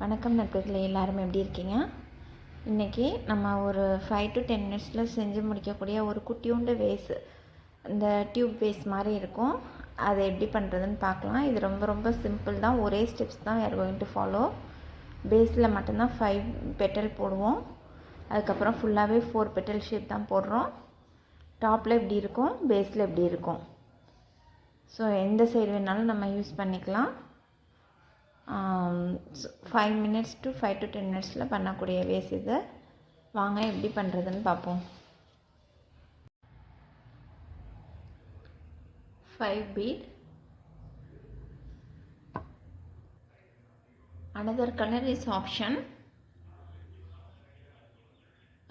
வணக்கம் நண்பர்களே, எல்லாரும் எப்படி இருக்கீங்க? இன்றைக்கி நம்ம ஒரு 5 to 10 மினிட்ஸில் செஞ்சு முடிக்கக்கூடிய ஒரு குட்டியூண்டு வேஸ், இந்த டியூப் வேஸ் மாதிரி இருக்கும். அதை எப்படி பண்ணுறதுன்னு பார்க்கலாம். இது ரொம்ப ரொம்ப சிம்பிள் தான். ஒரே ஸ்டெப்ஸ் தான் we are going to follow. பேஸில் மட்டும்தான் 5 பெட்டல் போடுவோம். அதுக்கப்புறம் ஃபுல்லாகவே 4 பெட்டல் ஷேப் தான் போடுறோம். டாப்பில் எப்படி இருக்கும், பேஸில் எப்படி இருக்கும். ஸோ எந்த சைடு வேணாலும் நம்ம யூஸ் பண்ணிக்கலாம். 5 minutes to 5 to 10 மினிட்ஸில் பண்ணக்கூடிய வேஸ் இது. வாங்க எப்படி பண்ணுறதுன்னு பார்ப்போம். 5 bead. Another color is option.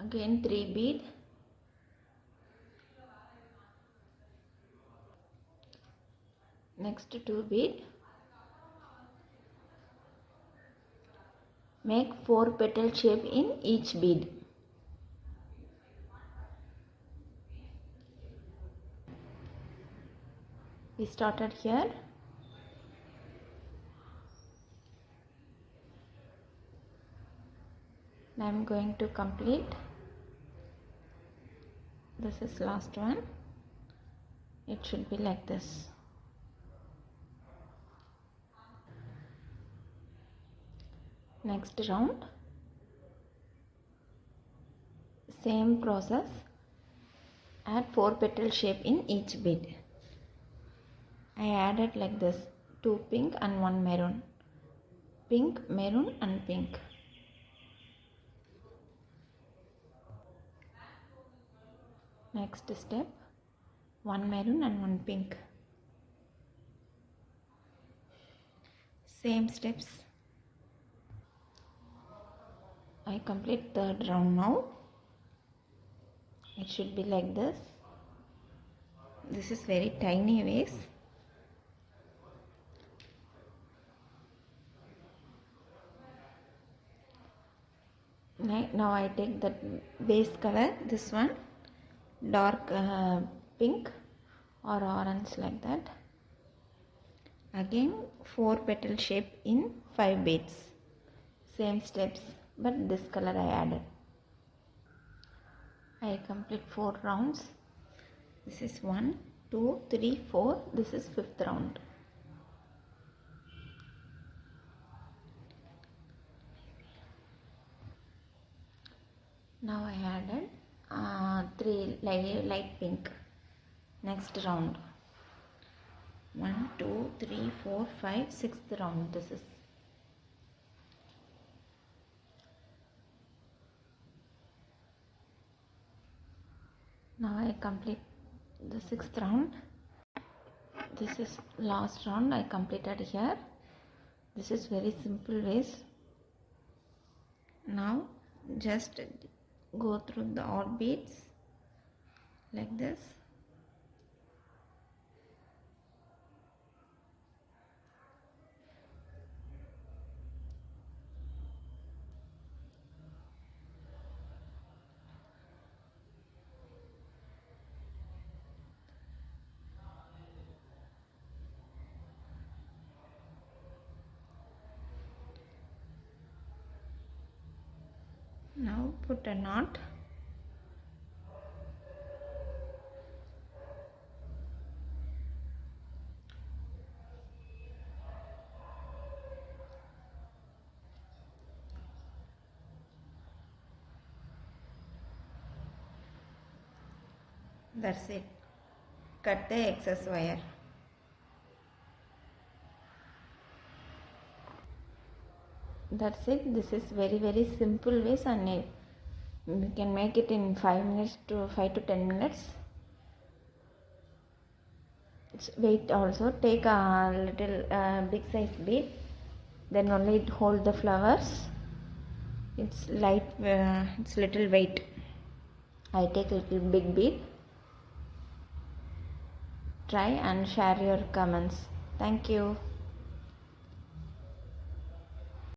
Again 3 bead. Next 2 bead. Make 4 petal shape in each bead. We started here. Now I am going to complete. This is last one. It should be like this. Next round, same process. Add 4 petal shape in each bead. I added like this, 2 pink and 1 maroon. Pink, maroon and pink. Next step, 1 maroon and 1 pink. Same steps. I complete third round now. It should be like this. This is very tiny vase. Now I take that base color, this one, dark pink or orange like that. Again 4 petal shape in 5 beads. Same steps, but this color I added. I complete 4 rounds. This is 1, 2, 3, 4. This is 5th round. Now I added 3 light pink. Next round. 1, 2, 3, 4, 5, 6th round. This is. Now I complete the 6th round. This is last round I completed here. This is very simple ways. Now just go through the odd beads like this. Now put a knot. That's it. Cut the excess wire. That's it. This is very simple ways, and we can make it in 5 minutes to 5 to 10 minutes. It's weight also. Take a little big size bead, then only hold the flowers. It's light, it's little weight. I take little big bead. Try and share your comments. Thank you.